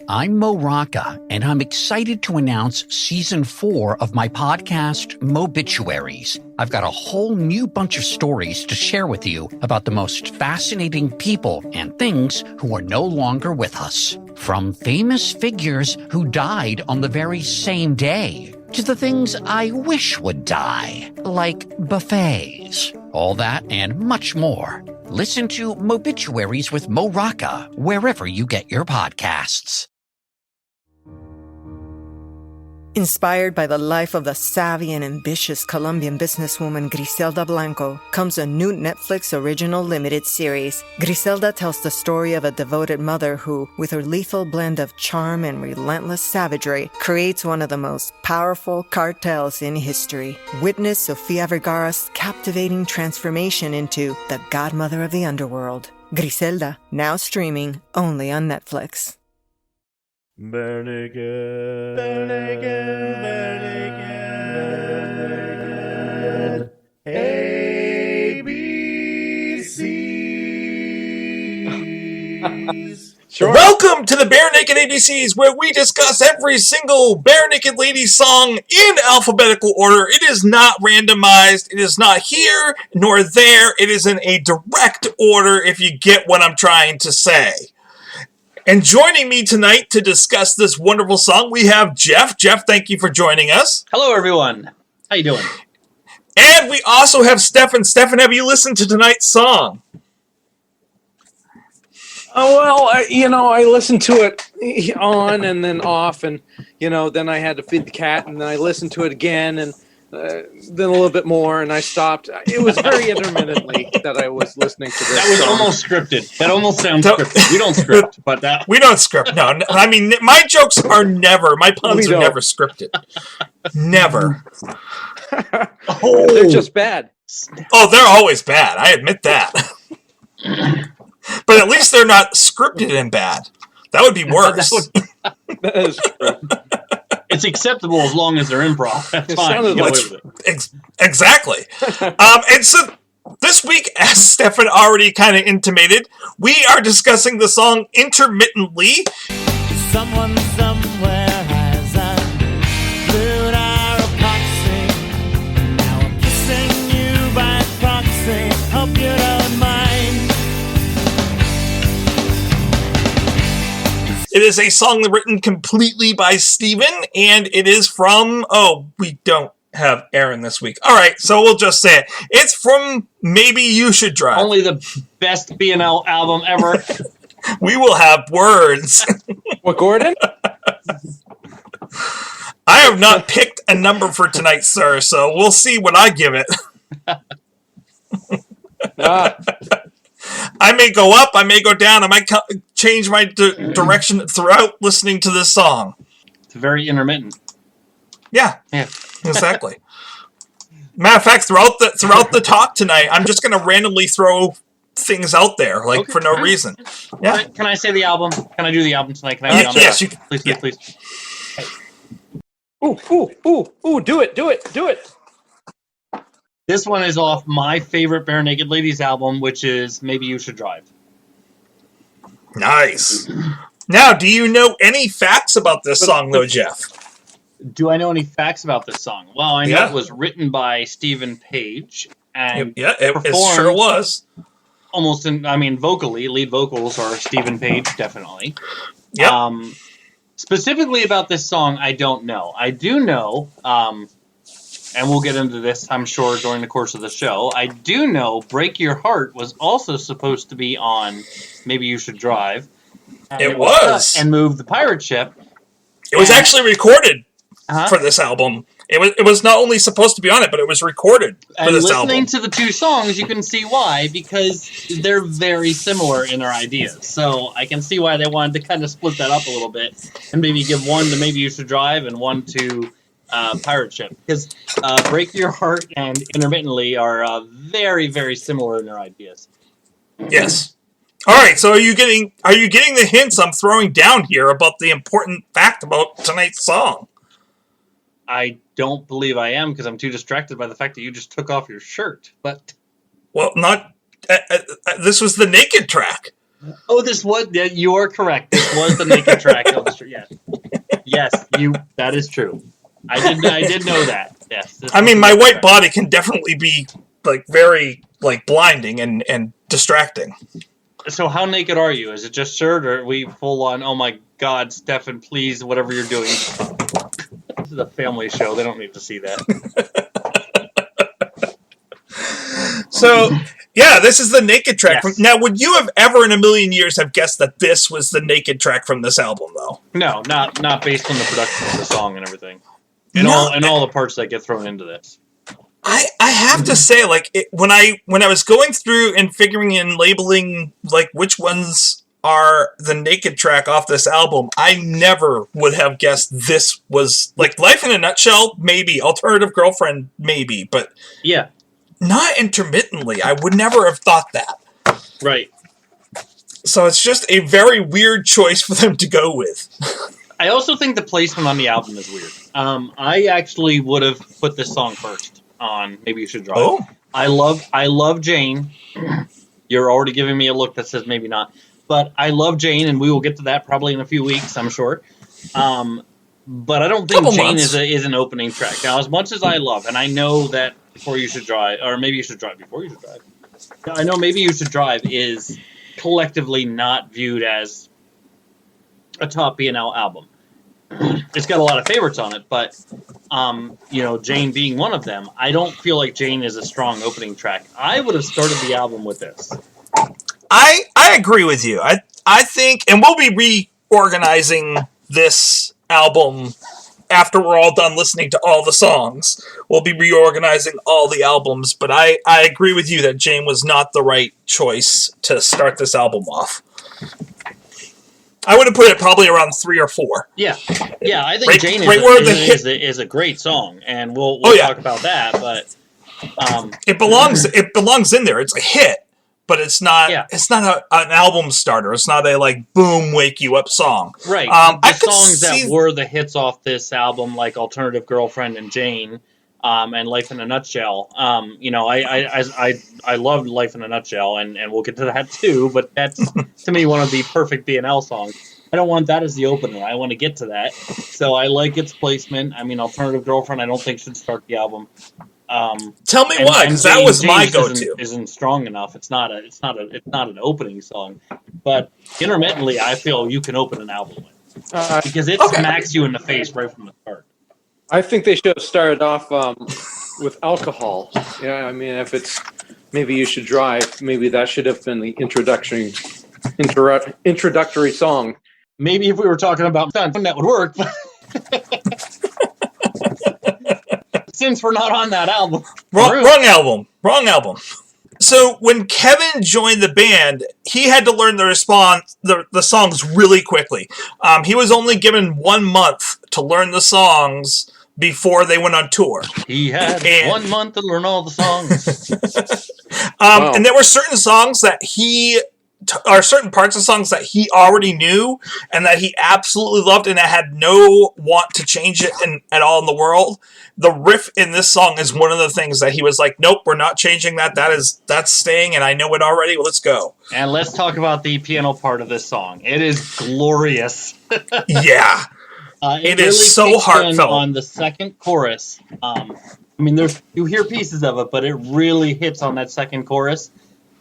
I'm Mo Rocca, and I'm excited to announce Season 4 of my podcast, Mobituaries. I've got a whole new bunch of stories to share with you about the most fascinating people and things who are no longer with us. From famous figures who died on the very same day, to the things I wish would die, like buffets. All that and much more. Listen to Mobituaries with Mo Rocca wherever you get your podcasts. Inspired by the life of the savvy and ambitious Colombian businesswoman Griselda Blanco comes a new Netflix original limited series. Griselda tells the story of a devoted mother who, with her lethal blend of charm and relentless savagery, creates one of the most powerful cartels in history. Witness Sofia Vergara's captivating transformation into the godmother of the underworld. Griselda, now streaming only on Netflix. Bernigan, Bernigan, Bernigan, ABCs. Sure. Welcome to the Bare Naked ABCs, where we discuss every single Bare Naked Ladies song in alphabetical order. It is not randomized. It is not here nor there. It is in a direct order, if you get what I'm trying to say. And joining me tonight to discuss this wonderful song, we have Jeff. Jeff, thank you for joining us. Hello, everyone. How you doing? And we also have Stefan. Stefan, have you listened to tonight's song? Oh, well, I listened to it on and then off, and, then I had to feed the cat, and then I listened to it again, and then a little bit more, and I stopped. It was very intermittently that I was listening to this. That was almost scripted. That almost sounds scripted. We don't script, but that... We don't script, no. I mean, my jokes are never, my puns are never scripted. Never. They're just bad. Oh, they're always bad. I admit that. But at least they're not scripted and bad. That would be worse. That is true. It's acceptable as long as they're improv. That's fine. Exactly. And so this week, as Stefan already kind of intimated, we are discussing the song Intermittently. Someone somewhere has a blue epoxy. Now I'm kissing you by proxy. Hope you don't mind. It is a song written completely by Steven, and it is from, we don't have Aaron this week. All right, so we'll just say it. It's from Maybe You Should Drive. Only the best B&L album ever. We will have words. What, Gordon? I have not picked a number for tonight, sir, so we'll see what I give it. I may go up, I may go down, I might change my direction throughout listening to this song. It's very intermittent. Yeah. Exactly. Matter of fact, throughout the talk tonight, I'm just going to randomly throw things out there, for no reason. Yeah. Can I say the album? Can I do the album tonight? Can I be on yes, you can. Please. Ooh, do it. This one is off my favorite Bare Naked Ladies album, which is Maybe You Should Drive. Nice. Now, do you know any facts about this song, though, Jeff? Do I know any facts about this song? Well, I know it was written by Stephen Page. And it sure was. Vocally, lead vocals are Stephen Page, definitely. Yep. Specifically about this song, I don't know. I do know... and we'll get into this, I'm sure, during the course of the show. I do know Break Your Heart was also supposed to be on Maybe You Should Drive. It was. And Move the Pirate Ship. It was actually recorded for this album. It was not only supposed to be on it, but it was recorded for this album. And listening to the two songs, you can see why, because they're very similar in their ideas. So I can see why they wanted to kind of split that up a little bit and maybe give one to Maybe You Should Drive and one to... Pirate Ship, because Break Your Heart and Intermittently are very, very similar in their ideas. Yes. All right. So are you getting the hints I'm throwing down here about the important fact about tonight's song? I don't believe I am, because I'm too distracted by the fact that you just took off your shirt. But not. This was the naked track. Oh, you are correct. This was the naked track. true. Yes. Yes, that is true. I did know that. Yes. I mean, my white body can definitely be like very like blinding and distracting. So how naked are you? Is it just shirt, or are we full on? Oh my God, Stefan, please, whatever you're doing. This is a family show. They don't need to see that. So, yeah, this is the naked track. Yes. Now, would you have ever in a million years have guessed that this was the naked track from this album, though? No, not based on the production of the song and everything, and all the parts that get thrown into this. I have to say, like, when I was going through and figuring and labeling like which ones are the naked track off this album, I never would have guessed this was like Life in a Nutshell, maybe Alternative Girlfriend, maybe, but Yeah. not Intermittently. I would never have thought that. Right. So it's just a very weird choice for them to go with. I also think the placement on the album is weird. I actually would have put this song first on Maybe You Should Drive. Oh. I love Jane. You're already giving me a look that says maybe not. But I love Jane, and we will get to that probably in a few weeks, I'm sure. But I don't think Jane is an opening track. Now, as much as I love, and I know that Before You Should Drive, or Maybe You Should Drive, Before You Should Drive. I know Maybe You Should Drive is collectively not viewed as a top B&L album. It's got a lot of favorites on it, but Jane being one of them, I don't feel like Jane is a strong opening track. I would have started the album with this. I agree with you. I think, and we'll be reorganizing this album after we're all done listening to all the songs. We'll be reorganizing all the albums, but I agree with you that Jane was not the right choice to start this album off. I would have put it probably around 3 or 4. Yeah, I think Jane is a great song, and we'll talk about that. But it belongs in there. It's a hit, but it's not. Yeah. It's not an album starter. It's not a like boom wake you up song. Right. The songs that were the hits off this album, like Alternative Girlfriend and Jane, and Life in a Nutshell. I loved Life in a Nutshell, and we'll get to that too. But that's to me one of the perfect B&L songs. I don't want that as the opener. I want to get to that. So I like its placement. I mean, Alternative Girlfriend, I don't think should start the album. Tell me why, because that was my go-to. Isn't strong enough. It's not an opening song. But Intermittently, I feel you can open an album with because it smacks you in the face right from the start. I think they should have started off with Alcohol. Yeah, I mean, if it's Maybe You Should Drive, maybe that should have been the introductory song. Maybe if we were talking about Stunt, that would work. Since we're not on that album. Wrong album. So when Kevin joined the band, he had to learn the songs really quickly. He was only given 1 month to learn the songs before they went on tour. He had 1 month to learn all the songs. Wow. And there were certain songs that certain parts of songs that he already knew and that he absolutely loved and that had no want to change it at all in the world. The riff in this song is one of the things that he was like, nope, we're not changing that. That's staying, and I know it already. Well, let's go. And let's talk about the piano part of this song. It is glorious. Yeah. It really is so heartfelt. On the second chorus, I mean, you hear pieces of it, but it really hits on that second chorus.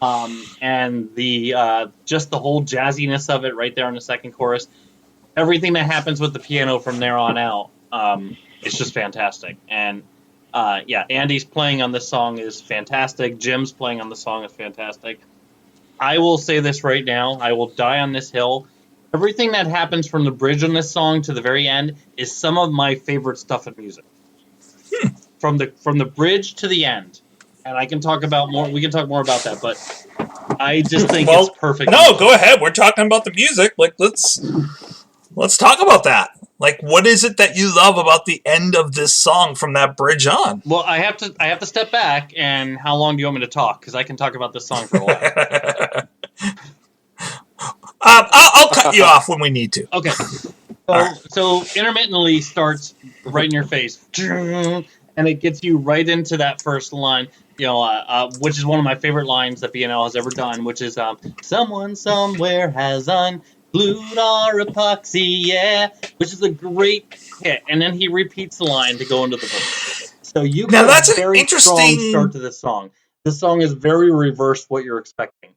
And the just the whole jazziness of it right there on the second chorus. Everything that happens with the piano from there on out, it's just fantastic. And Andy's playing on this song is fantastic. Jim's playing on the song is fantastic. I will say this right now. I will die on this hill. Everything that happens from the bridge on this song to the very end is some of my favorite stuff in music. From the bridge to the end. And I can talk about more. We can talk more about that, but I just think it's perfect. No, go ahead. We're talking about the music. Like, let's talk about that. Like, what is it that you love about the end of this song from that bridge on? Well, I have to step back. And how long do you want me to talk? Because I can talk about this song for a while. I'll cut you off when we need to. Okay. So Intermittently starts right in your face, and it gets you right into that first line. Which is one of my favorite lines that B&L has ever done, which is "Someone somewhere has unglued Glued or epoxy, yeah, which is a great hit. And then he repeats the line to go into the verse. So you Now got that's a an very strong interesting start to this song. This song is very reverse what you're expecting.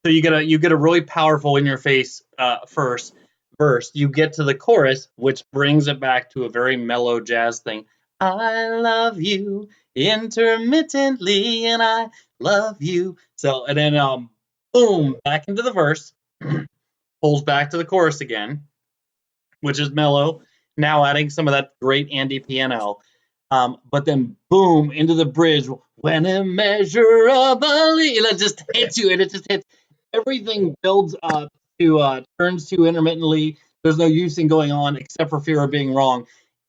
So you get a really powerful in your face first verse. You get to the chorus, which brings it back to a very mellow jazz thing. I love you intermittently, and I love you. So and then boom, back into the verse. Pulls back to the chorus again, which is mellow. Now adding some of that great Andy piano. But then boom into the bridge. When immeasurably, and it just hits you, and it just hits. Everything builds up to turns to intermittently. There's no use in going on except for fear of being wrong.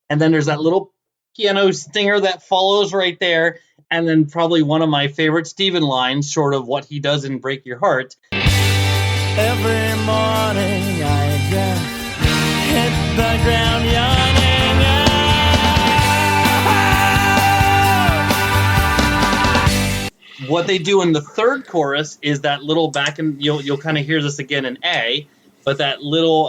And then there's that little piano stinger that follows right there. And then probably one of my favorite Steven lines, short of what he does in Break Your Heart. Every morning I just hit the ground yawning. What they do in the third chorus is that little back, and you'll kind of hear this again in A, but that little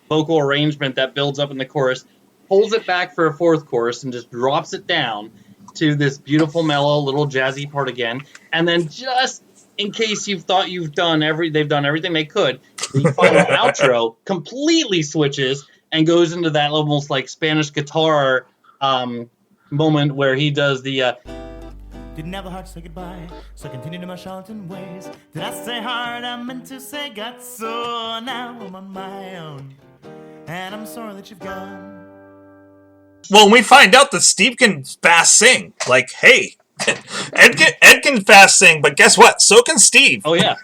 vocal arrangement that builds up in the chorus pulls it back for a fourth chorus and just drops it down to this beautiful mellow little jazzy part again, and then just in case you've thought they've done everything they could, the final outro completely switches and goes into that almost like Spanish guitar moment where he does the Didn't have the heart to say goodbye, so I continued in my charlatan ways. Did I say hard? I meant to say got, so now I'm on my own, and I'm sorry that you've gone. Well, we find out that Steve can fast sing. Like, hey, Ed can fast sing, but guess what? So can Steve. Oh yeah,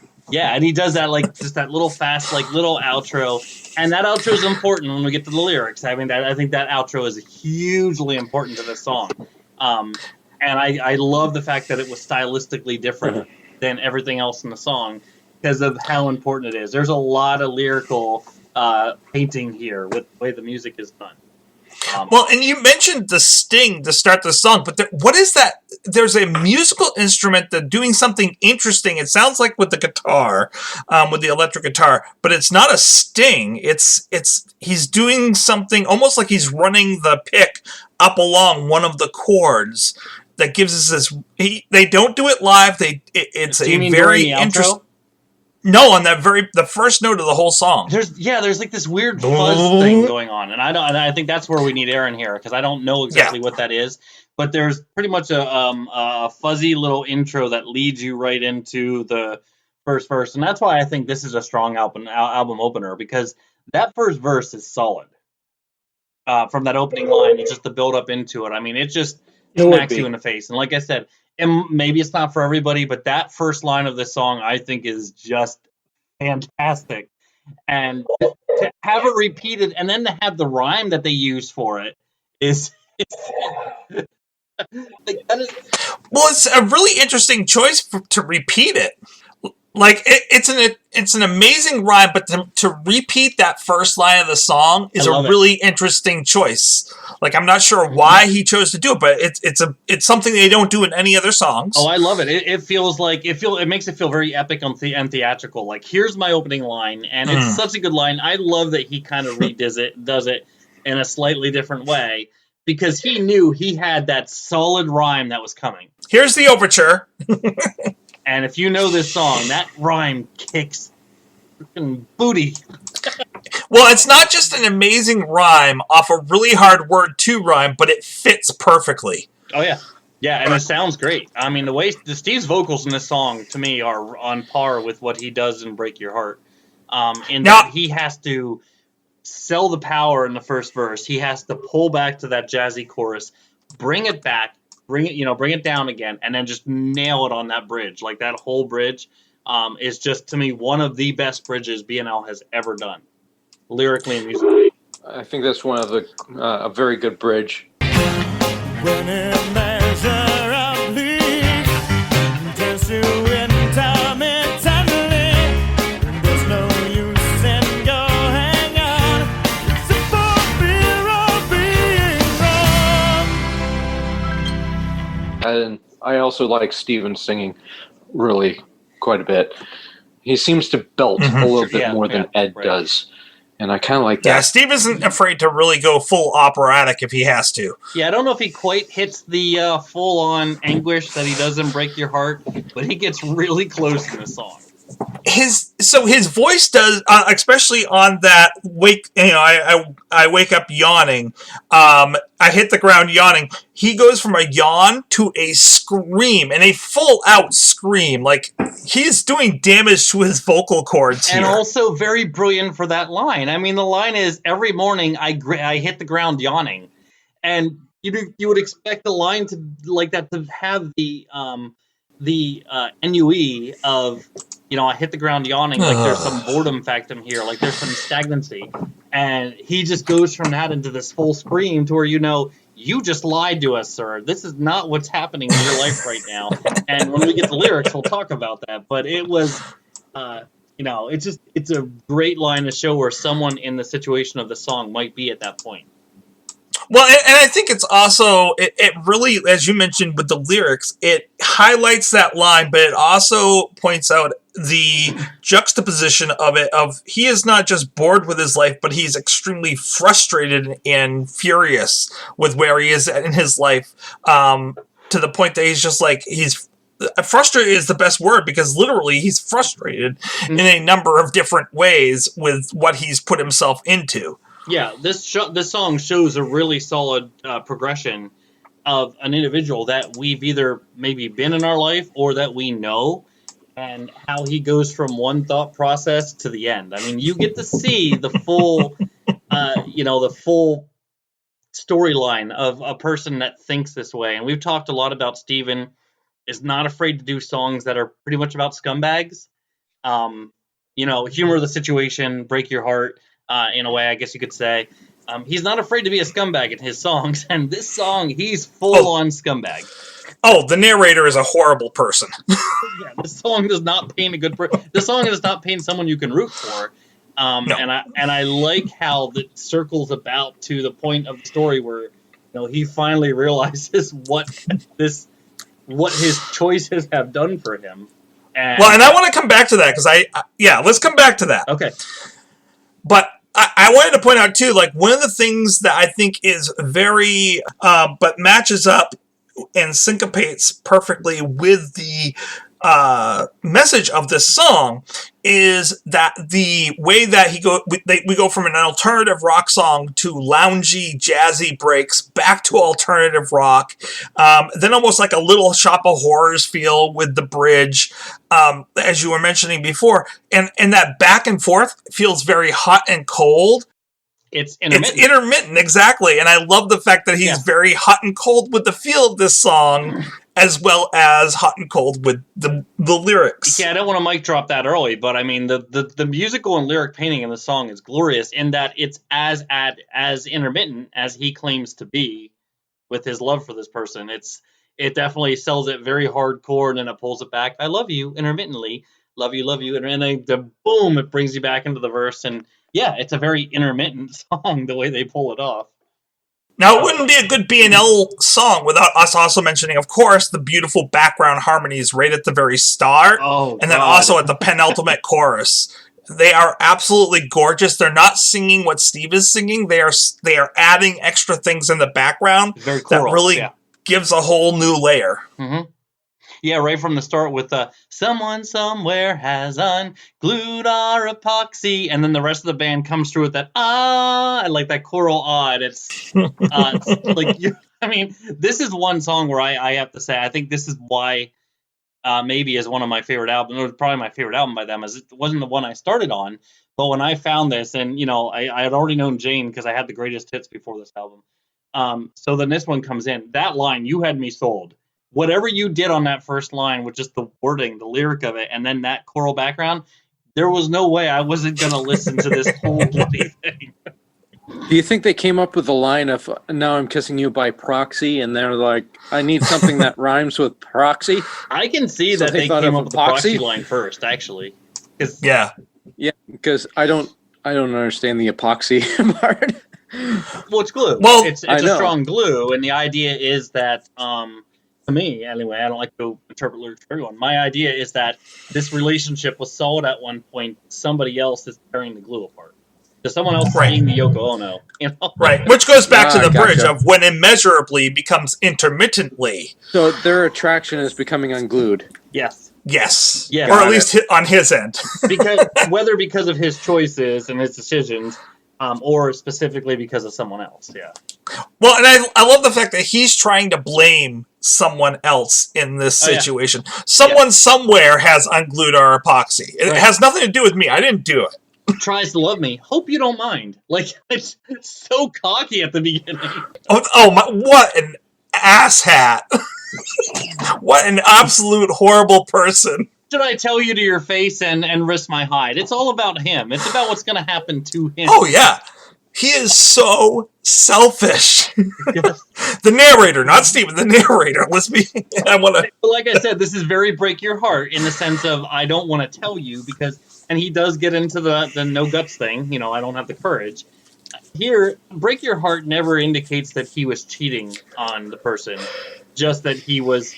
and he does that like just that little fast like little outro, and that outro is important when we get to the lyrics. I mean, I think that outro is hugely important to this song, and I love the fact that it was stylistically different than everything else in the song because of how important it is. There's a lot of lyrical painting here with the way the music is done. Well, and you mentioned the sting to start the song, but what is that? There's a musical instrument that's doing something interesting. It sounds like with the guitar, with the electric guitar, but it's not a sting. He's doing something almost like he's running the pick up along one of the chords that gives us this. They don't do it live. It's a very interesting. No, on the first note of the whole song. There's like this weird fuzz thing going on, and I think that's where we need Aaron here because I don't know exactly what that is, but there's pretty much a fuzzy little intro that leads you right into the first verse, and that's why I think this is a strong album opener because that first verse is solid. From that opening line, it's just the build up into it. I mean, it just smacks you in the face, and like I said. And maybe it's not for everybody, but that first line of this song, I think, is just fantastic. And to have it repeated and then to have the rhyme that they use for it is like, that is. Well, it's a really interesting choice to repeat it. Like it's an amazing rhyme, but to repeat that first line of the song is a really interesting choice. Like I'm not sure why he chose to do it, but it's something they don't do in any other songs. Oh, I love it. It feels like it makes it feel very epic and theatrical. Like here's my opening line, and it's such a good line. I love that he kind of does it in a slightly different way because he knew he had that solid rhyme that was coming. Here's the overture. And if you know this song, that rhyme kicks freaking booty. Well, it's not just an amazing rhyme off a really hard word to rhyme, but it fits perfectly. Oh, yeah. Yeah, and it sounds great. I mean, Steve's vocals in this song, to me, are on par with what he does in Break Your Heart. That he has to sell the power in the first verse. He has to pull back to that jazzy chorus, bring it back, bring it down again, and then just nail it on that bridge. Like that whole bridge is just, to me, one of the best bridges BNL has ever done, lyrically and musically. I think that's one of a very good bridge. When immeasurably turns to intermittently, there's no use in going on, except for fear of being wrong. And I also like Steven singing really quite a bit. He seems to belt a little bit more than Ed does. And I kind of like that. Yeah, Steve isn't afraid to really go full operatic if he has to. Yeah, I don't know if he quite hits the full-on anguish that he does in Break Your Heart, but he gets really close in the song. His voice does, especially on that wake. I wake up yawning. I hit the ground yawning. He goes from a yawn to a scream, and a full out scream. Like he's doing damage to his vocal cords here. And also very brilliant for that line. I mean, the line is every morning I hit the ground yawning, and you would expect a line to like that to have the NUE of. I hit the ground yawning, like there's some boredom factum here, like there's some stagnancy. And he just goes from that into this full scream to where, you just lied to us, sir. This is not what's happening in your life right now. And when we get the lyrics, we'll talk about that. But it was, it's a great line to show where someone in the situation of the song might be at that point. Well, and I think it's also, it really, as you mentioned with the lyrics, it highlights that line, but it also points out the juxtaposition of it, of he is not just bored with his life, but he's extremely frustrated and furious with where he is in his life, to the point that he's just like, frustrated is the best word, because literally he's frustrated in a number of different ways with what he's put himself into. Yeah, this song shows a really solid progression of an individual that we've either maybe been in our life or that we know, and how he goes from one thought process to the end. I mean, you get to see the full, the full storyline of a person that thinks this way. And we've talked a lot about Steven is not afraid to do songs that are pretty much about scumbags. Humor the situation, break your heart. In a way, I guess you could say. He's not afraid to be a scumbag in his songs, and this song, he's full-on scumbag. Oh, the narrator is a horrible person. Yeah, this song does not paint a good person. This song does not paint someone you can root for. No. And I like how it circles about to the point of the story where he finally realizes what his choices have done for him. And I want to come back to that, because let's come back to that. Okay. But I wanted to point out, too, like, one of the things that I think is very, but matches up and syncopates perfectly with the message of this song is that the way that we go from an alternative rock song to loungy, jazzy breaks back to alternative rock, then almost like a Little Shop of Horrors feel with the bridge, as you were mentioning before, and that back and forth feels very hot and cold. It's intermittent. It's intermittent, exactly. And I love the fact that he's very hot and cold with the feel of this song, as well as hot and cold with the lyrics. Yeah, I don't want to mic drop that early, but I mean, the musical and lyric painting in the song is glorious in that it's as intermittent as he claims to be with his love for this person. It definitely sells it very hardcore, and then it pulls it back. I love you intermittently. Love you. And then boom, it brings you back into the verse. And yeah, it's a very intermittent song, the way they pull it off. Now, it wouldn't be a good B&L song without us also mentioning, of course, the beautiful background harmonies right at the very start, and then also at the penultimate chorus. They are absolutely gorgeous. They're not singing what Steve is singing. They are adding extra things in the background that really gives a whole new layer. Mm-hmm. Yeah, right from the start with someone somewhere has unglued our epoxy, and then the rest of the band comes through with that and like that choral and it's like this is one song where I have to say I think this is why maybe is one of my favorite albums, or probably my favorite album by them, as it wasn't the one I started on, but when I found this, and I had already known Jane because I had the greatest hits before this album, so then this one comes in, that line, you had me sold. Whatever you did on that first line with just the wording, the lyric of it, and then that choral background, there was no way I wasn't going to listen to this whole bloody thing. Do you think they came up with the line of, now I'm kissing you by proxy, and they're like, I need something that rhymes with proxy? I can see that they came up with the proxy line first, actually. Yeah, because I don't understand the epoxy part. Well, it's glue. Well, it's a strong glue, and the idea is that To me, anyway, I don't like to interpret lyrics for everyone. My idea is that this relationship was solid at one point. Somebody else is tearing the glue apart. So someone else is being the Yoko Ono. You know? Right, which goes back to the bridge of when immeasurably becomes intermittently. So their attraction is becoming unglued. Yes. Yes. Yes. Or at least on his end. because of his choices and his decisions, or specifically because of someone else, yeah. Well, and I love the fact that he's trying to blame someone else in this situation. Yeah. Someone somewhere has unglued our epoxy. It has nothing to do with me. I didn't do it. Tries to love me. Hope you don't mind. Like, it's so cocky at the beginning. Oh my, what an asshat. What an absolute horrible person. Should I tell you to your face and risk my hide? It's all about him. It's about what's going to happen to him. Oh, yeah. He is so selfish. The narrator, not Steven, the narrator. Like I said, this is very break your heart in the sense of I don't want to tell you because, and he does get into the no guts thing. You know, I don't have the courage. Here, break your heart never indicates that he was cheating on the person, just that he was,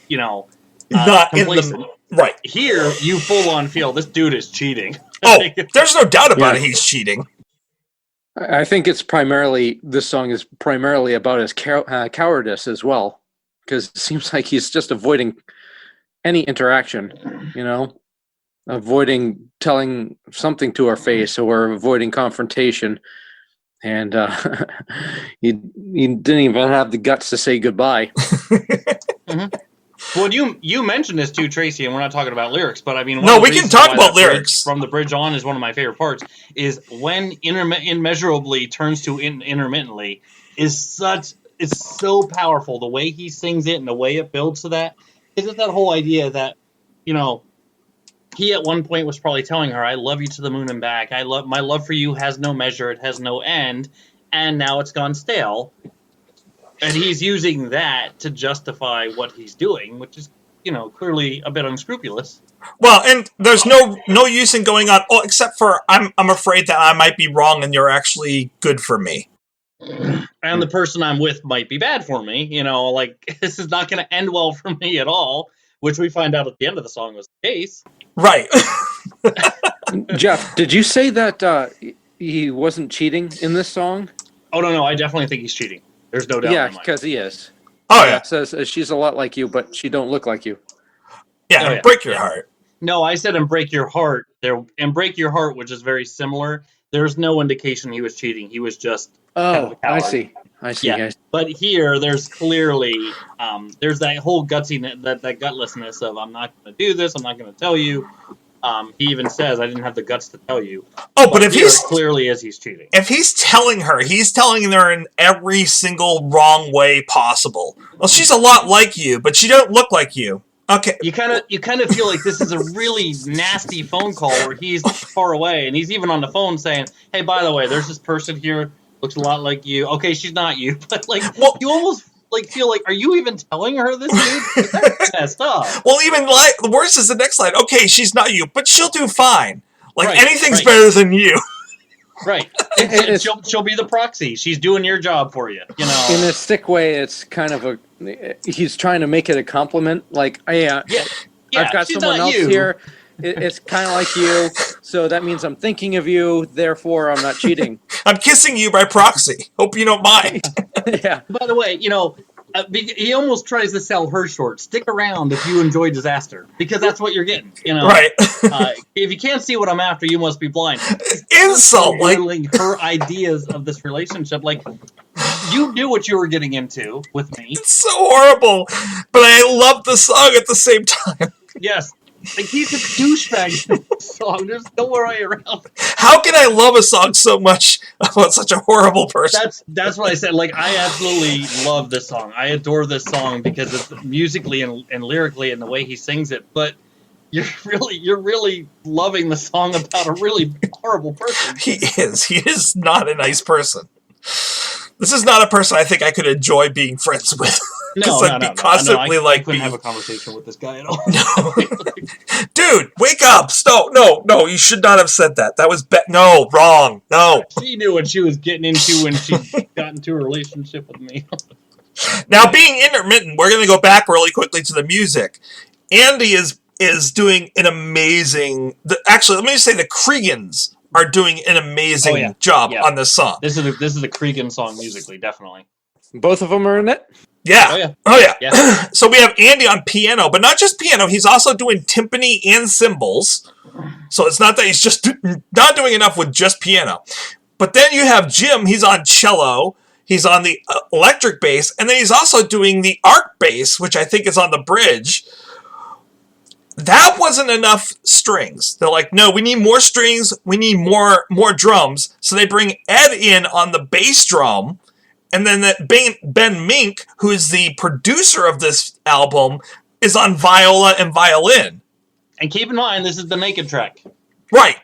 you know, not complacent. In the right. Here, you full on feel this dude is cheating. Oh, there's no doubt about it. He's cheating. I think this song is primarily about his cowardice as well, because it seems like he's just avoiding any interaction, you know, avoiding telling something to our face or avoiding confrontation. And he didn't even have the guts to say goodbye. Mm-hmm. Well, you mentioned this too, Tracy, and we're not talking about lyrics, but I mean, no, we can talk about lyrics. From the bridge on is one of my favorite parts. Is when immeasurably turns to intermittently is so powerful. The way he sings it and the way it builds to that is it that whole idea that, you know, he at one point was probably telling her, "I love you to the moon and back. My love for you has no measure, it has no end," and now it's gone stale. And he's using that to justify what he's doing, which is, you know, clearly a bit unscrupulous. Well, and there's no use in going on, except for I'm afraid that I might be wrong and you're actually good for me. And the person I'm with might be bad for me. You know, like, this is not going to end well for me at all, which we find out at the end of the song was the case. Right. Jeff, did you say that he wasn't cheating in this song? Oh, no, I definitely think he's cheating. There's no doubt. Yeah, because he is. Oh, yeah. It says she's a lot like you, but she don't look like you. Yeah, break your heart. No, I said and break your heart. And break your heart, which is very similar. There's no indication he was cheating. He was just kind of a coward. I see. Yeah. But here, there's clearly there's that whole gutsiness, that gutlessness of I'm not going to do this. I'm not going to tell you. He even says, "I didn't have the guts to tell you." Oh, but if he's clearly as he's cheating, if he's telling her in every single wrong way possible. Well, she's a lot like you, but she don't look like you. Okay, you kind of feel like this is a really nasty phone call where he's far away and he's even on the phone saying, "Hey, by the way, there's this person here looks a lot like you." Okay, she's not you, but like you almost feel like, are you even telling her this, dude? That's messed up. Well, even the worst is the next line. Okay, she's not you, but she'll do fine. Like, anything's better than you. Right. She'll be the proxy. She's doing your job for you. You know. In a sick way, it's kind of he's trying to make it a compliment. Like, hey, I've got someone else here. It's kind of like you, so that means I'm thinking of you. Therefore, I'm not cheating. I'm kissing you by proxy. Hope you don't mind. Yeah. By the way, you know, he almost tries to sell her short. Stick around if you enjoy disaster, because that's what you're getting. You know, right? If you can't see what I'm after, you must be blind. Insult, like her ideas of this relationship, like you knew what you were getting into with me. It's so horrible, but I love the song at the same time. Yes. Like, he's a douchebag in this song. There's no way around. How can I love a song so much about such a horrible person? That's what I said. Like, I absolutely love this song. I adore this song because it's musically and lyrically and the way he sings it. But you're really loving the song about a really horrible person. He is. He is not a nice person. This is not a person I think I could enjoy being friends with. No, I'd be constantly I couldn't have a conversation with this guy at all. No. Dude, wake up! Stop! No, you should not have said that. That was no, wrong. No. She knew what she was getting into when she got into a relationship with me. Now, being intermittent, we're going to go back really quickly to the music. Andy is doing an amazing. Actually, let me just say the Creegans are doing an amazing job on this song. This is a Cregan song musically, definitely. Both of them are in it? Yeah. Oh yeah. So we have Andy on piano, but not just piano. He's also doing timpani and cymbals. So it's not that he's just not doing enough with just piano. But then you have Jim. He's on cello. He's on the electric bass, and then he's also doing the arc bass, which I think is on the bridge. That wasn't enough strings. They're like, no, we need more strings. We need more drums. So they bring Ed in on the bass drum. And then Ben Mink, who is the producer of this album, is on viola and violin. And keep in mind, this is the Naked track. Right.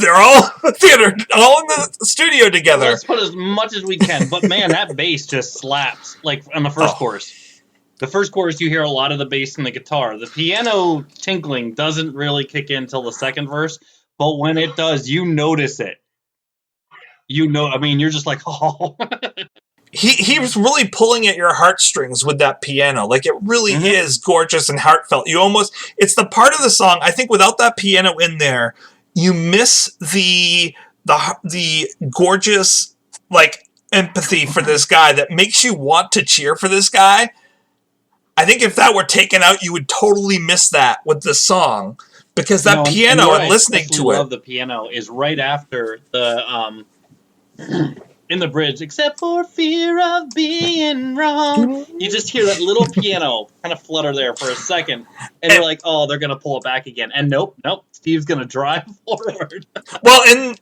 They're all all in the studio together. Let's put as much as we can. But man, that bass just slaps. Like on the first chorus. The first chorus, you hear a lot of the bass and the guitar. The piano tinkling doesn't really kick in until the second verse. But when it does, you notice it. You're just like, oh. He was really pulling at your heartstrings with that piano. Like, it really is gorgeous and heartfelt. It's the part of the song, I think without that piano in there, you miss the gorgeous, like, empathy for this guy that makes you want to cheer for this guy. I think if that were taken out, you would totally miss that with the song. Because that piano and listening to it. I love the piano is right after the... in the bridge, except for fear of being wrong. You just hear that little piano kind of flutter there for a second, and you're like, oh, they're going to pull it back again. And nope, Steve's going to drive forward. Well,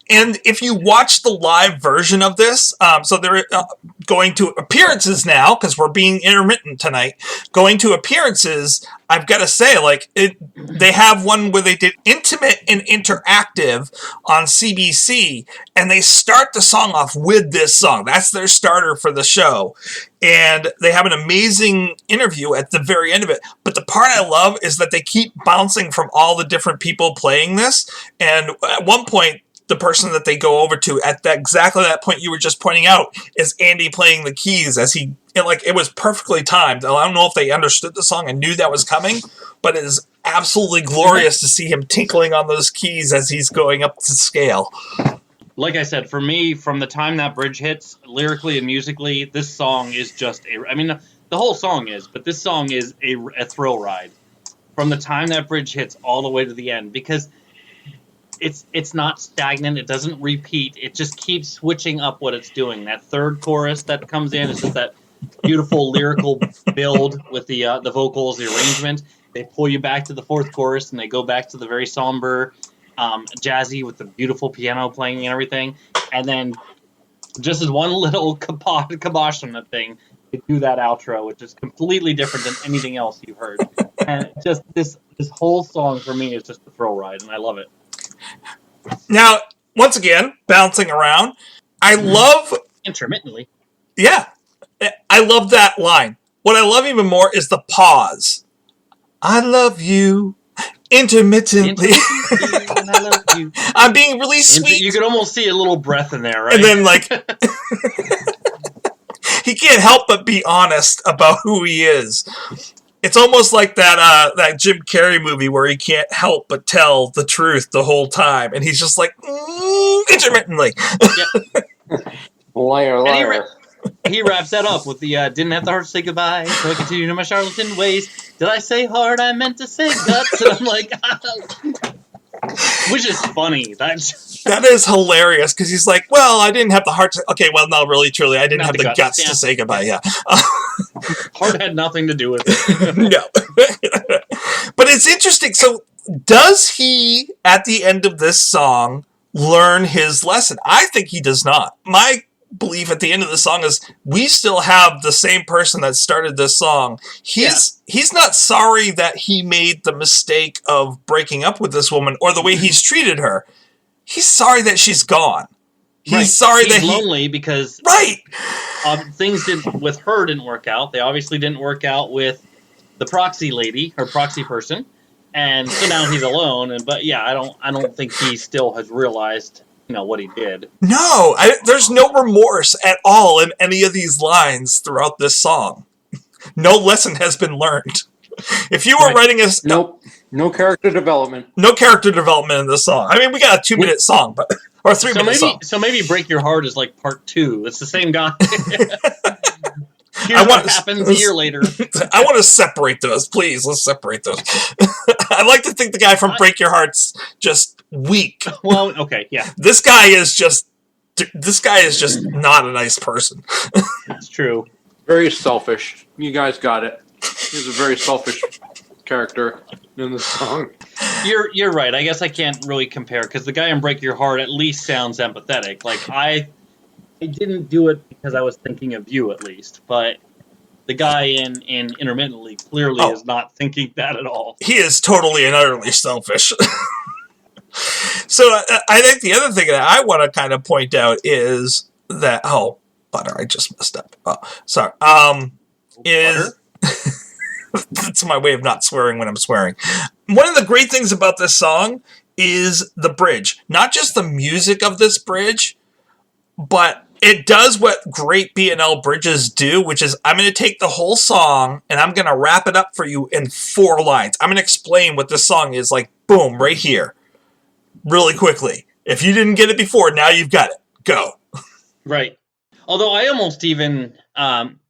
and if you watch the live version of this, so they're going to appearances now, because we're being intermittent tonight, going to appearances, I've got to say, like, they have one where they did Intimate and Interactive on CBC, and they start the song off with this song. That's their starter for the show. And they have an amazing interview at the very end of it. But the part I love is that they keep bouncing from all the different people playing this. And at one point, the person that they go over to at exactly that point you were just pointing out is Andy playing the keys as it was perfectly timed. I don't know if they understood the song and knew that was coming, but it is absolutely glorious to see him tinkling on those keys as he's going up to scale. Like I said, for me, from the time that bridge hits, lyrically and musically, this song is just the whole song is, but this song is a thrill ride. From the time that bridge hits all the way to the end, because it's not stagnant, it doesn't repeat, it just keeps switching up what it's doing. That third chorus that comes in is just that beautiful lyrical build with the vocals, the arrangement. They pull you back to the fourth chorus, and they go back to the very somber, jazzy with the beautiful piano playing and everything. And then just as one little kibosh on the thing, they do that outro, which is completely different than anything else you've heard. And just this whole song for me is just a thrill ride, and I love it. Now, once again, bouncing around, I love... Intermittently. Yeah. I love that line. What I love even more is the pause. I love you intermittently. I love you. I'm being really sweet. You could almost see a little breath in there, right? And then, like... he can't help but be honest about who he is. It's almost like that Jim Carrey movie where he can't help but tell the truth the whole time, and he's just like intermittently. Liar. He wraps that up with the didn't have the heart to say goodbye, so I continue to my charlatan ways. Did I say hard? I meant to say guts. And I'm like, which is funny. That is hilarious because he's like, well, I didn't have the heart to... Okay, well, no, really, truly, I didn't have the guts to say goodbye, yeah. Heart had nothing to do with it. No. But it's interesting. So does he, at the end of this song, learn his lesson? I think he does not. My belief at the end of the song is we still have the same person that started this song. He's not sorry that he made the mistake of breaking up with this woman or the way he's treated her. He's sorry that she's gone. He's sorry that he's lonely because things with her didn't work out. They obviously didn't work out with the proxy lady, her proxy person, and so now he's alone. But yeah, I don't think he still has realized what he did. No, there's no remorse at all in any of these lines throughout this song. No lesson has been learned. If you were writing a... Nope. No character development. No character development in this song. I mean, we got a 2-minute song, but or a 3-minute song. So maybe Break Your Heart is like part 2. It's the same guy. Here's what happens a year later. I want to separate those, please. Let's separate those. I'd like to think the guy from Break Your Heart's just weak. Well, okay, yeah. This guy is just not a nice person. That's true. Very selfish. You guys got it. He's a very selfish character in the song. You're right. I guess I can't really compare because the guy in Break Your Heart at least sounds empathetic. Like I didn't do it because I was thinking of you at least, but the guy in Intermittently clearly is not thinking that at all. He is totally and utterly selfish. So I think the other thing that I want to kind of point out is that butter, I just messed up. Oh, sorry. That's my way of not swearing when I'm swearing. One of the great things about this song is the bridge. Not just the music of this bridge, but it does what great B&L bridges do, which is I'm going to take the whole song and I'm going to wrap it up for you in 4 lines. I'm going to explain what this song is like, boom, right here, really quickly. If you didn't get it before, now you've got it. Go. Right. Although I almost even,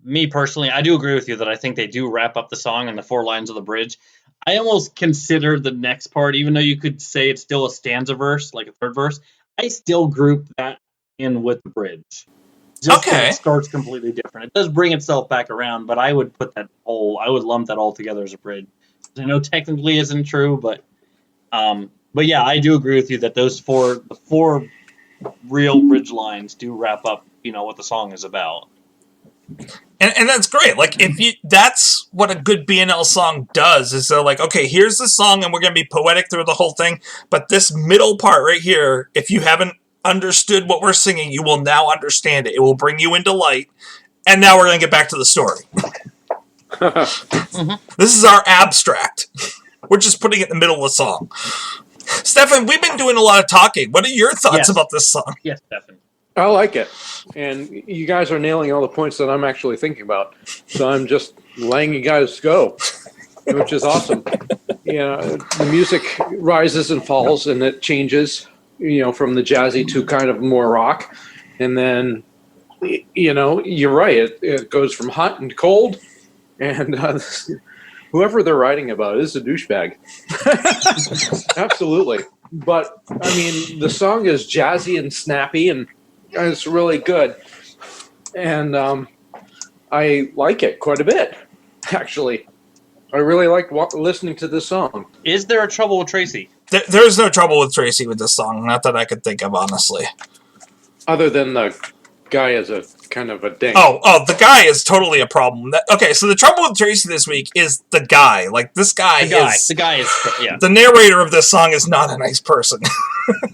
me personally, I do agree with you that I think they do wrap up the song in the 4 lines of the bridge. I almost consider the next part, even though you could say it's still a stanza verse, like a 3rd verse, I still group that in with the bridge. Just okay. It starts completely different. It does bring itself back around, but I would I would lump that all together as a bridge. I know technically isn't true, but yeah, I do agree with you that the 4 real bridge lines do wrap up, what the song is about. And that's great. Like that's what a good B&L song does. Is they're like, okay, here's the song, and we're gonna be poetic through the whole thing. But this middle part right here, if you haven't understood what we're singing, you will now understand it. It will bring you into light. And now we're gonna get back to the story. Mm-hmm. This is our abstract. We're just putting it in the middle of the song. Stefan, we've been doing a lot of talking. What are your thoughts about this song? Yes, Stefan. I like it. And you guys are nailing all the points that I'm actually thinking about. So I'm just letting you guys go, which is awesome. The music rises and falls and it changes, from the jazzy to kind of more rock. And then, you're right. It goes from hot and cold. And whoever they're writing about is a douchebag. Absolutely. But, I mean, the song is jazzy and snappy and it's really good. And I like it quite a bit, actually. I really like listening to this song. Is there a trouble with Tracy? There's no trouble with Tracy with this song. Not that I could think of, honestly. Other than the guy is a kind of a ding. Oh, the guy is totally a problem. Okay, so the trouble with Tracy this week is the guy. Like, this guy is... The guy is, yeah. The narrator of this song is not a nice person.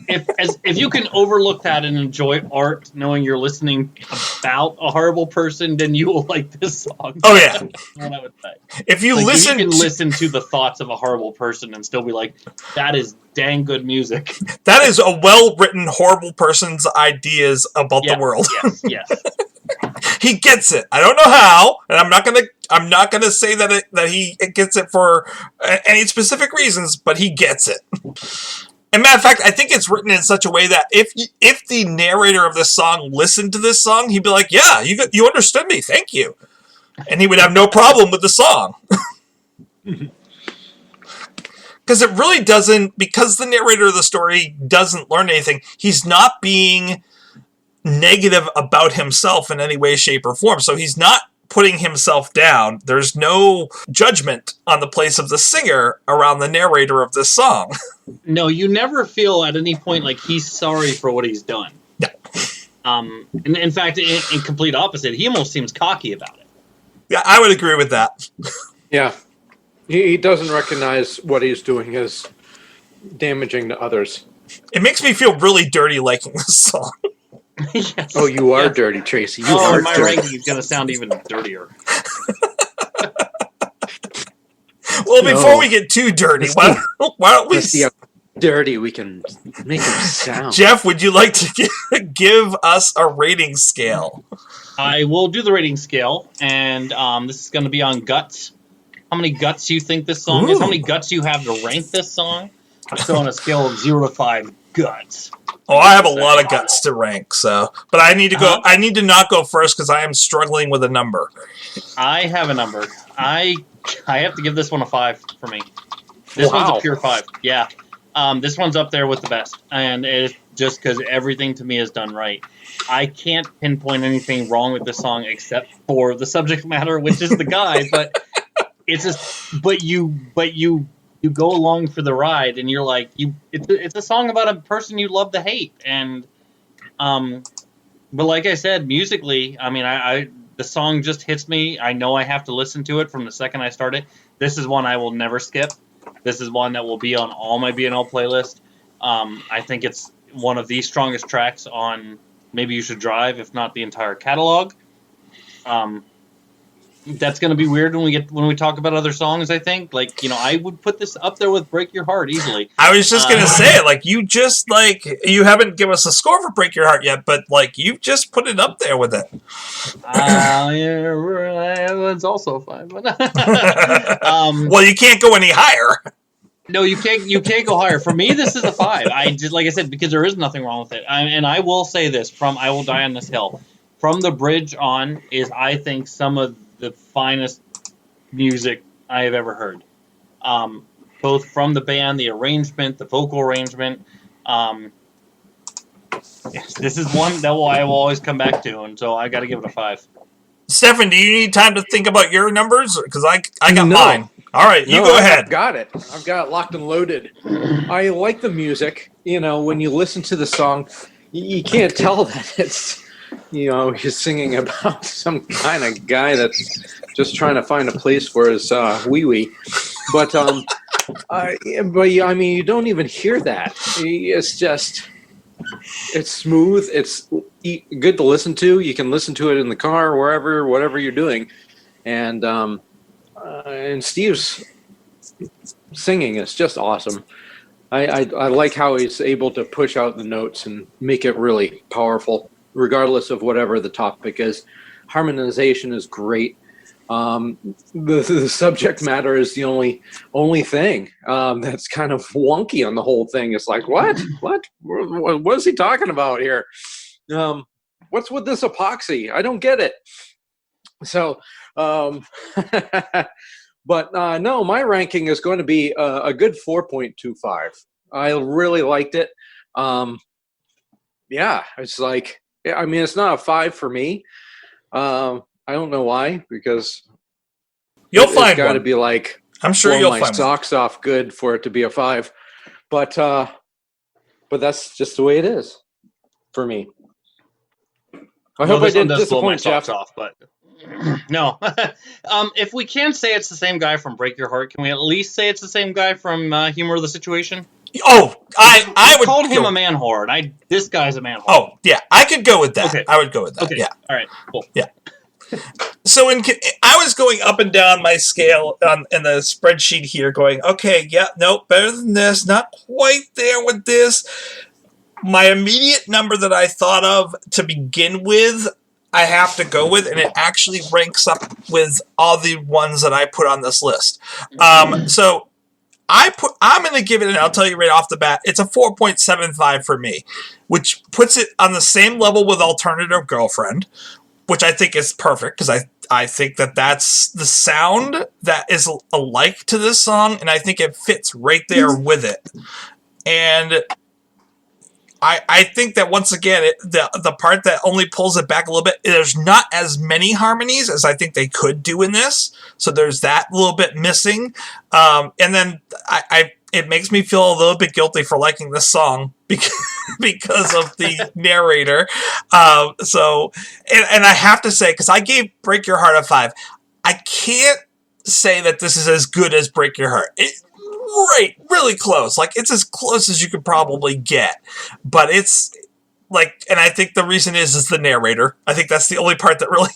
If you can overlook that and enjoy art, knowing you're listening about a horrible person, then you will like this song. Oh, yeah. That's what I would say. If you listen... You can listen to the thoughts of a horrible person and still be like, that is dang good music. That is a well-written, horrible person's ideas about the world. Yes. He gets it. I don't know how, and I'm not gonna say that he gets it for any specific reasons, but he gets it. And matter of fact, I think it's written in such a way that if the narrator of this song listened to this song, he'd be like, "Yeah, you understood me. Thank you," and he would have no problem with the song. Because it really doesn't, because the narrator of the story doesn't learn anything, he's not being negative about himself in any way, shape, or form. So he's not putting himself down. There's no judgment on the place of the singer around the narrator of this song. No, you never feel at any point like he's sorry for what he's done. No. In fact, in complete opposite, he almost seems cocky about it. Yeah, I would agree with that. Yeah. He doesn't recognize what he's doing as damaging to others. It makes me feel really dirty liking this song. Yes. Oh, you are dirty, Tracy. You are my dirty. ranking is going to sound even dirtier. Well, before we get too dirty, why don't we... dirty we can make him sound. Jeff, would you like to give us a rating scale? I will do the rating scale, and this is going to be on guts. How many guts you think this song is? How many guts you have to rank this song? So on a scale of 0 to 5 guts. Oh, I have a lot of guts to rank, so. But I need to go. I need to not go first because I am struggling with a number. I have a number. I have to give this one a 5 for me. This one's a pure 5. Yeah. This one's up there with the best, and it's just because everything to me is done right. I can't pinpoint anything wrong with this song except for the subject matter, which is the guy. But it's just, but you go along for the ride, and you're like, it's a song about a person you love to hate, and but like I said, musically, I mean, the song just hits me. I know I have to listen to it from the second I start it. This is one I will never skip. This is one that will be on all my BNL playlists. I think it's one of the strongest tracks on Maybe You Should Drive, if not the entire catalog. That's going to be weird when we talk about other songs, I think. Like, I would put this up there with Break Your Heart easily. I was just going to say it. Like, you haven't given us a score for Break Your Heart yet, but, like, you just put it up there with it. Yeah, it's also 5. Well, you can't go any higher. No, you can't go higher. For me, this is a 5. Like I said, because there is nothing wrong with it. And I will say this, I Will Die on This Hill. From the bridge on is, I think, some of the finest music I have ever heard. Both from the band, the arrangement, the vocal arrangement. This is one that I will always come back to, and so I got to give it a 5. Stefan, do you need time to think about your numbers? Because I got mine. All right, you go ahead. I've got it locked and loaded. I like the music. When you listen to the song, you can't tell that it's, he's singing about some kind of guy that's just trying to find a place for his wee-wee. But, I mean, you don't even hear that. It's just, it's smooth. It's good to listen to. You can listen to it in the car, wherever, whatever you're doing. And Steve's singing is just awesome. I like how he's able to push out the notes and make it really powerful, regardless of whatever the topic is. Harmonization is great. The subject matter is the only thing that's kind of wonky on the whole thing. It's like, what is he talking about here? What's with this epoxy? I don't get it. So, but no, my ranking is going to be a good 4.25. I really liked it. Yeah, it's like, I mean, it's not a 5 for me. I don't know why, because you'll find it's got to be like, I'm sure you'll my find socks off good for it to be a 5. But that's just the way it is for me. I hope I didn't disappoint Jeff. Off, but no. If we can't say it's the same guy from Break Your Heart, can we at least say it's the same guy from Humor of the Situation? Oh, I would called him a man whore, and this guy's a man whore. Oh, yeah, I could go with that. Okay. I would go with that. Okay. Yeah. All right. Cool. Yeah. So I was going up and down my scale in the spreadsheet here, going, okay, yeah, nope, better than this, not quite there with this. My immediate number that I thought of to begin with, I have to go with, and it actually ranks up with all the ones that I put on this list. So I'm going to give it, and I'll tell you right off the bat, it's a 4.75 for me, which puts it on the same level with Alternative Girlfriend, which I think is perfect, because I think that's the sound that is alike to this song, and I think it fits right there with it. And I think that, once again, the part that only pulls it back a little bit, there's not as many harmonies as I think they could do in this, so there's that little bit missing. And then it makes me feel a little bit guilty for liking this song because of the narrator. So I have to say, because I gave Break Your Heart a 5, I can't say that this is as good as Break Your Heart. Right, really close. Like, it's as close as you could probably get. But it's like, and I think the reason is the narrator. I think that's the only part that really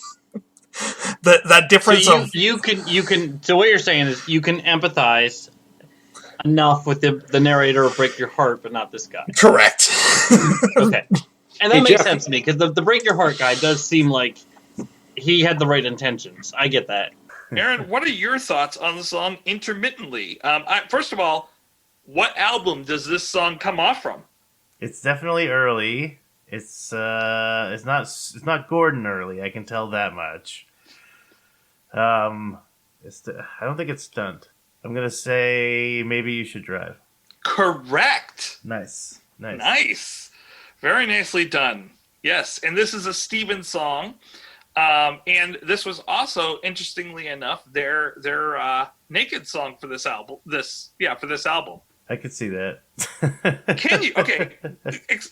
that difference. So you can. So what you're saying is you can empathize enough with the narrator break your heart, but not this guy. Correct. Okay. And that makes sense to me, because the break your heart guy does seem like he had the right intentions. I get that. Aaron, what are your thoughts on the song Intermittently? First of all, what album does this song come off from? It's definitely early. It's not Gordon early. I can tell that much. I don't think it's Stunt. I'm gonna say Maybe You Should Drive. Correct. Nice. Very nicely done. Yes, and this is a Steven song, and this was also, interestingly enough, their naked song for this album. For this album. I could see that. Can you? Okay,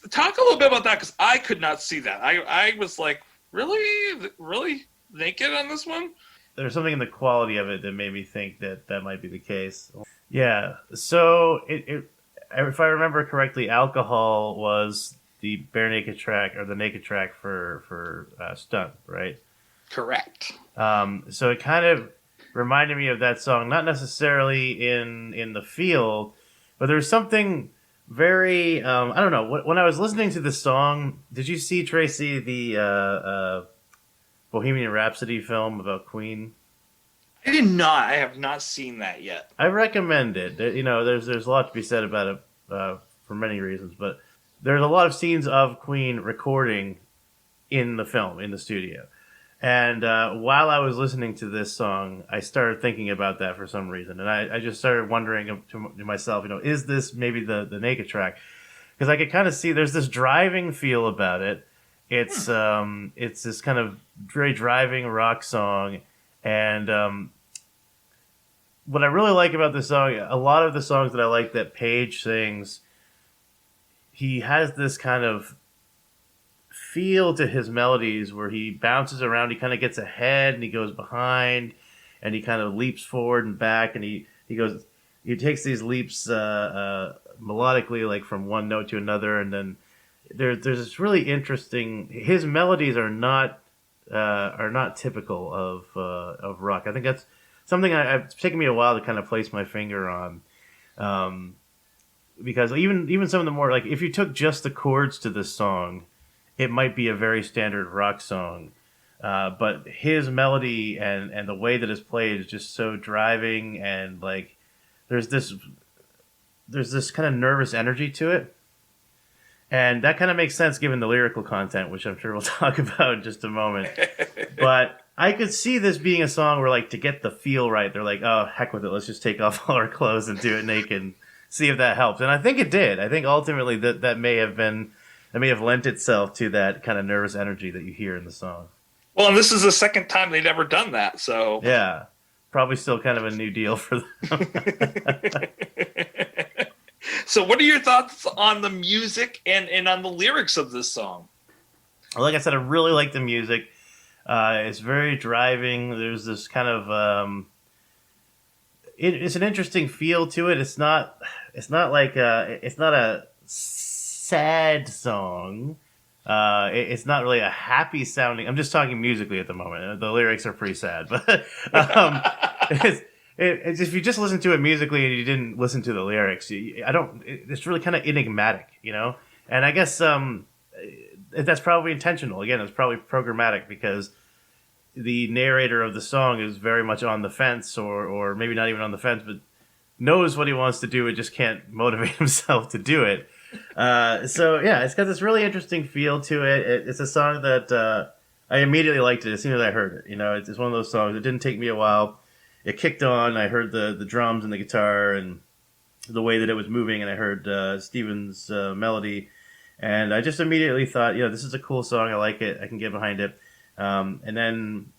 talk a little bit about that, because I could not see that. I was like, really naked on this one? There's something in the quality of it that made me think that might be the case. Yeah. So if I remember correctly, Alcohol was the bare naked track, or the naked track for Stunt, right? Correct. So it kind of reminded me of that song, not necessarily in the feel, but there's something very I don't know. When I was listening to the song, did you see, Tracy, the Bohemian Rhapsody film about Queen? I did not. I have not seen that yet. I recommend it. There's a lot to be said about it for many reasons, but there's a lot of scenes of Queen recording in the film, in the studio. And while I was listening to this song, I started thinking about that for some reason. And I just started wondering to myself, is this maybe the naked track? Because I could kind of see there's this driving feel about it. It's this kind of very driving rock song. And what I really like about this song, a lot of the songs that I like that Page sings, he has this kind of feel to his melodies where he bounces around, he kind of gets ahead and he goes behind and he kind of leaps forward and back, and he takes these leaps melodically, like from one note to another, and then there's this really interesting, his melodies are not typical of rock. I think that's something it's taken me a while to kind of place my finger on, because even some of the more, like, if you took just the chords to this song, it might be a very standard rock song, but his melody and the way that it's played is just so driving, and like there's this kind of nervous energy to it, and that kind of makes sense given the lyrical content, which I'm sure we'll talk about in just a moment. But I could see this being a song where, like, to get the feel right, they're like, oh, heck with it, let's just take off all our clothes and do it naked and see if that helps. And I think it did. I think ultimately that may have lent itself to that kind of nervous energy that you hear in the song. Well, and this is the second time they'd ever done that, so... Yeah, probably still kind of a new deal for them. So what are your thoughts on the music and on the lyrics of this song? Well, like I said, I really like the music. It's very driving. There's this kind of... it's an interesting feel to it. It's not a sad song. It's not really a happy sounding. I'm just talking musically at the moment. The lyrics are pretty sad, but it's if you just listen to it musically and you didn't listen to the lyrics, it's really kind of enigmatic, And I guess that's probably intentional. Again, it's probably programmatic, because the narrator of the song is very much on the fence, or maybe not even on the fence, but knows what he wants to do and just can't motivate himself to do it. So yeah, it's got this really interesting feel to it. It's a song that I immediately liked it as soon as I heard it. It's one of those songs. It didn't take me a while. It kicked on. I heard the drums and the guitar and the way that it was moving, and I heard Steven's melody, and I just immediately thought, this is a cool song. I like it. I can get behind it. And then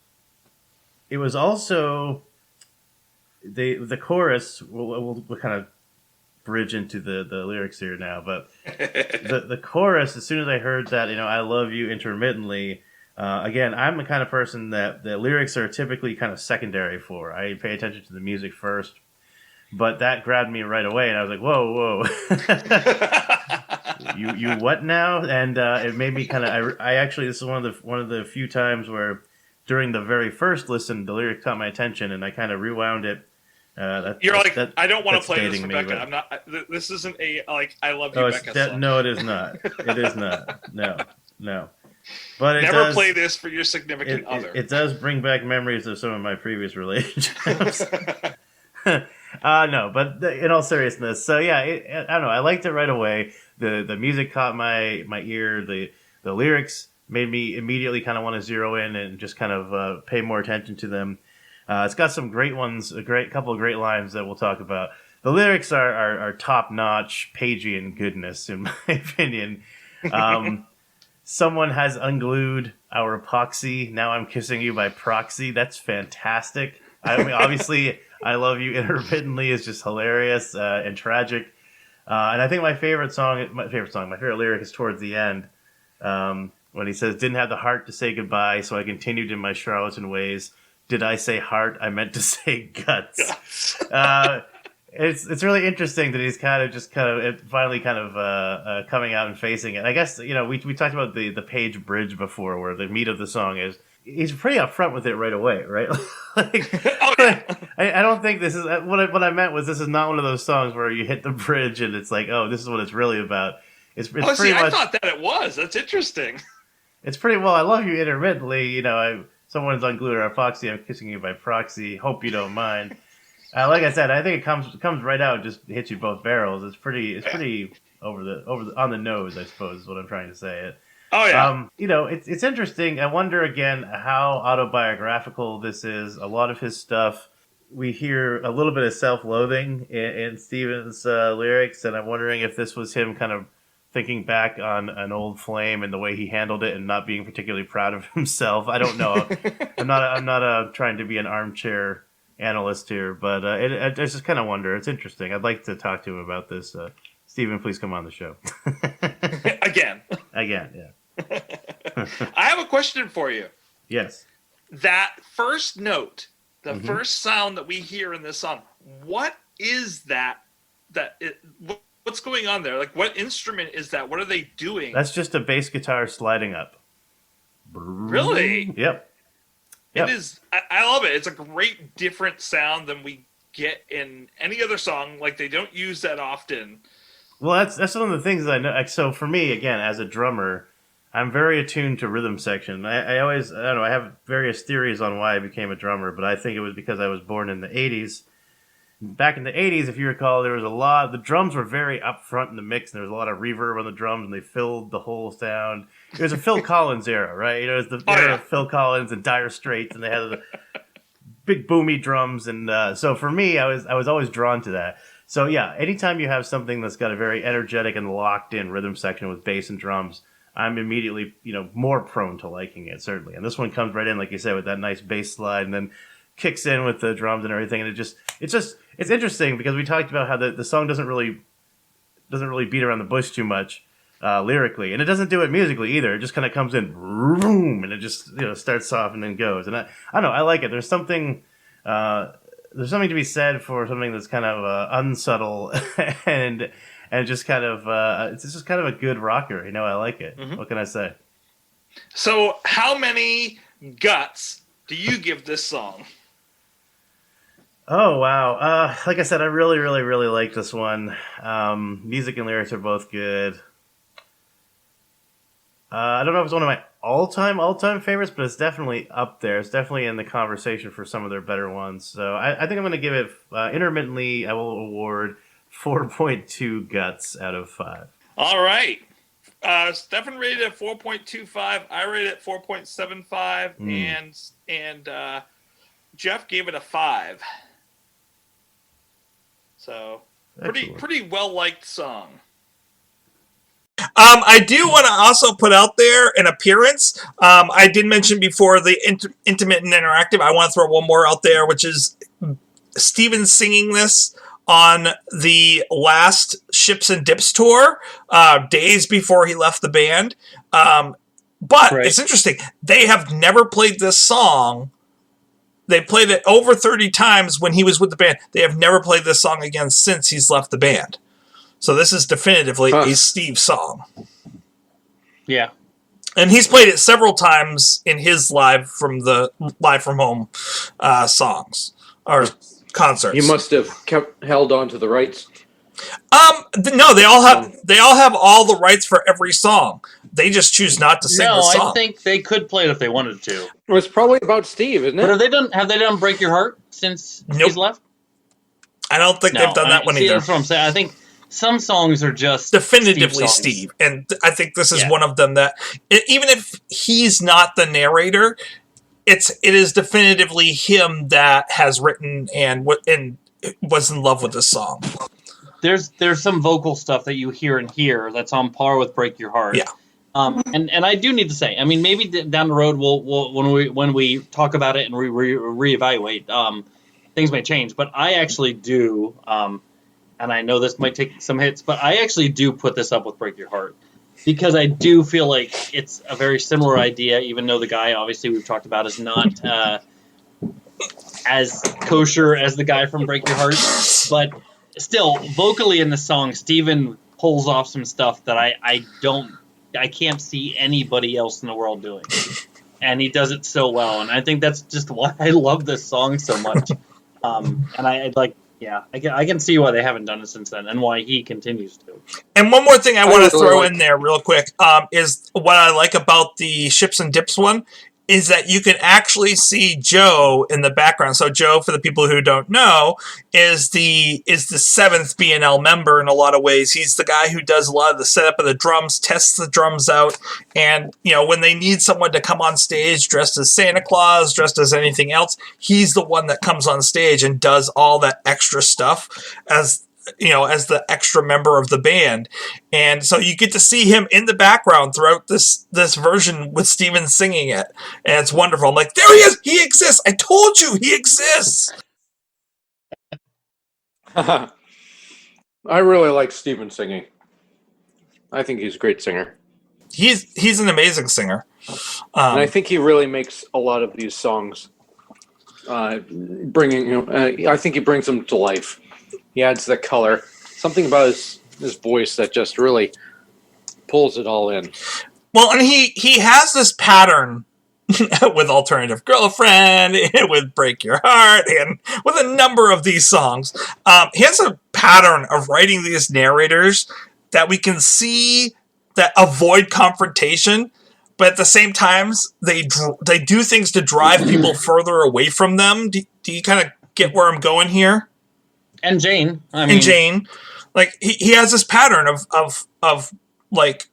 it was also the chorus. We'll kind of bridge into the lyrics here now, but the chorus, as soon as I heard that, I love you intermittently. Again, I'm the kind of person that the lyrics are typically kind of secondary for. I pay attention to the music first, but that grabbed me right away, and I was like, whoa. You what now? And it made me kind of. I actually, this is one of the few times where during the very first listen, the lyric caught my attention, and I kind of rewound it I don't want to play this dating for me, Becca. but- I'm not. This isn't a I love you, Becca song. No, it is not. It is not. No. But it Never does, play this for your significant other. It does bring back memories of some of my previous relationships. No, but in all seriousness, so yeah, I don't know. I liked it right away. The music caught my ear. The lyrics made me immediately kind of want to zero in and just kind of pay more attention to them. It's got some great ones, couple of great lines that we'll talk about. The lyrics are top notch, Pagian goodness, in my opinion. Someone has unglued our epoxy. Now I'm kissing you by proxy. That's fantastic. I mean, obviously, I Love You Intermittently is just hilarious and tragic. And I think my favorite lyric is towards the end when he says, "Didn't have the heart to say goodbye, so I continued in my charlatan ways. Did I say heart? I meant to say guts." It's really interesting that he's finally coming out and facing it. I guess, we talked about the Page Bridge before, where the meat of the song is. He's pretty upfront with it right away, right? I don't think this is what I meant was this is not one of those songs where you hit the bridge and it's like, oh, this is what it's really about. It's pretty much. I thought that it was. That's interesting. It's pretty well. I love you intermittently. Someone's unglued our epoxy. I'm kissing you by proxy. Hope you don't mind. Like I said, I think it comes right out, and just hits you both barrels. It's pretty on the nose, I suppose, is what I'm trying to say. Oh yeah. It's interesting. I wonder again how autobiographical this is. A lot of his stuff, we hear a little bit of self-loathing in Stevens' lyrics, and I'm wondering if this was him kind of thinking back on an old flame and the way he handled it, and not being particularly proud of himself. I don't know. I'm not trying to be an armchair analyst here, but I just kind of wonder. It's interesting. I'd like to talk to him about this. Stephen, please come on the show. Again, yeah. I have a question for you. Yes. That first note, the first sound that we hear in this song, what is that? What's going on there? Like, what instrument is that? What are they doing? That's just a bass guitar sliding up. Really? Yep. It is. I love it. It's a great different sound than we get in any other song. Like, they don't use that often. Well, that's one of the things that I know. So for me, again, as a drummer, I'm very attuned to rhythm section. I always, I don't know, I have various theories on why I became a drummer, but I think it was because I was born in the 80s. Back in the 80s, if you recall, there was the drums were very up front in the mix, and there was a lot of reverb on the drums, and they filled the whole sound. It was a Phil Collins era, right? It was the era of Phil Collins and Dire Straits, and they had the big boomy drums. And so for me, I was always drawn to that. So yeah, anytime you have something that's got a very energetic and locked in rhythm section with bass and drums, I'm immediately, more prone to liking it, certainly. And this one comes right in, like you said, with that nice bass slide, and then kicks in with the drums and everything. And it's interesting because we talked about how the song doesn't really beat around the bush too much lyrically, and it doesn't do it musically either. It just kind of comes in, boom, and it just starts off and then goes. And I don't know, I like it. There's something to be said for something that's kind of unsubtle and just kind of it's just kind of a good rocker. I like it. Mm-hmm. What can I say? So, how many guts do you give this song? Oh, wow. Like I said, I really, really, really like this one. Music and lyrics are both good. I don't know if it's one of my all-time favorites, but it's definitely up there. It's definitely in the conversation for some of their better ones. So I think I'm going to give it, intermittently, I will award 4.2 guts out of 5. All right. Stefan rated at 4.25. I rated at 4.75. And Jeff gave it a 5. So pretty well liked song. I do want to also put out there an appearance. I did mention before the intermittent interactive. I want to throw one more out there, which is Steven singing this on the last Ships and Dips tour, days before he left the band. But It's interesting. They have never played this song. They played it over 30 times when he was with the band. They have never played this song again since he's left the band. So this is definitively a Steve song. Yeah. And he's played it several times in his live from home songs or concerts. He must have held on to the rights. No, they all have all the rights for every song. They just choose not to sing the song. No, I think they could play it if they wanted to. Well, it's probably about Steve, isn't it? But have they done Break Your Heart since he's left? I don't think they've done that one either. That's what I'm saying. I think some songs are just definitively Steve, and I think this is one of them that, even if he's not the narrator, it is definitively him that has written and was in love with this song. There's some vocal stuff that you hear in here that's on par with Break Your Heart. Yeah. And I do need to say, I mean, maybe down the road we'll when we talk about it and reevaluate, things may change. But I actually do, and I know this might take some hits, but I actually do put this up with Break Your Heart because I do feel like it's a very similar idea, even though the guy obviously we've talked about is not as kosher as the guy from Break Your Heart, but still, vocally in the song, Steven pulls off some stuff that I can't see anybody else in the world doing. And he does it so well. And I think that's just why I love this song so much. And I can see why they haven't done it since then and why he continues to. And one more thing I want to throw in there real quick is what I like about the Ships and Dips one is that you can actually see Joe in the background. So Joe, for the people who don't know, is the seventh B&L member in a lot of ways. He's the guy who does a lot of the setup of the drums, tests the drums out, and when they need someone to come on stage dressed as Santa Claus, dressed as anything else, he's the one that comes on stage and does all that extra stuff as the extra member of the band. And so you get to see him in the background throughout this version with Steven singing it. And it's wonderful. I'm like, there he is! He exists! I told you he exists! I really like Steven singing. I think he's a great singer. He's an amazing singer. And I think he really makes a lot of these songs I think he brings them to life. He adds the color. Something about his voice that just really pulls it all in. Well, and he has this pattern with Alternative Girlfriend, with Break Your Heart, and with a number of these songs. He has a pattern of writing these narrators that we can see that avoid confrontation, but at the same time, they do things to drive people further away from them. Do you kind of get where I'm going here? And Jane. Like, he has this pattern of like,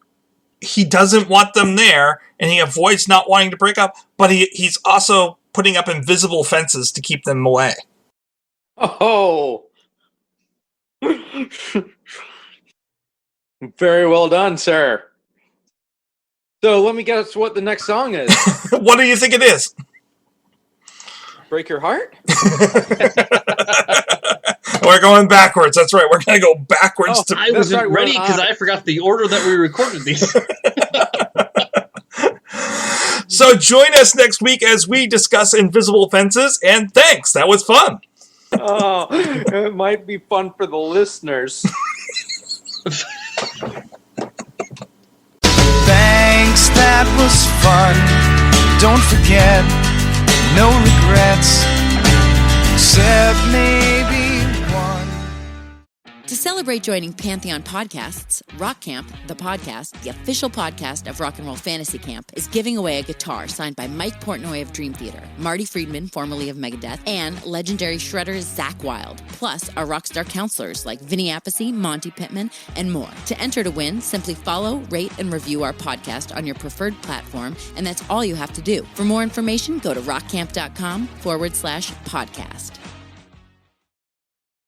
he doesn't want them there, and he avoids not wanting to break up, but he's also putting up invisible fences to keep them away. Oh! Very well done, sir. So let me guess what the next song is. What do you think it is? Break Your Heart? We're going backwards. That's right. We're going to go backwards. I wasn't ready because I forgot the order that we recorded these. So join us next week as we discuss Invisible Fences. And thanks. That was fun. Oh, it might be fun for the listeners. Thanks, that was fun. Don't forget, no regrets, except maybe one. To celebrate joining Pantheon Podcasts, Rock Camp, the podcast, the official podcast of Rock and Roll Fantasy Camp, is giving away a guitar signed by Mike Portnoy of Dream Theater, Marty Friedman, formerly of Megadeth, and legendary shredder Zakk Wylde, plus our rockstar counselors like Vinny Appice, Monty Pittman, and more. To enter to win, simply follow, rate, and review our podcast on your preferred platform, and that's all you have to do. For more information, go to rockcamp.com/podcast.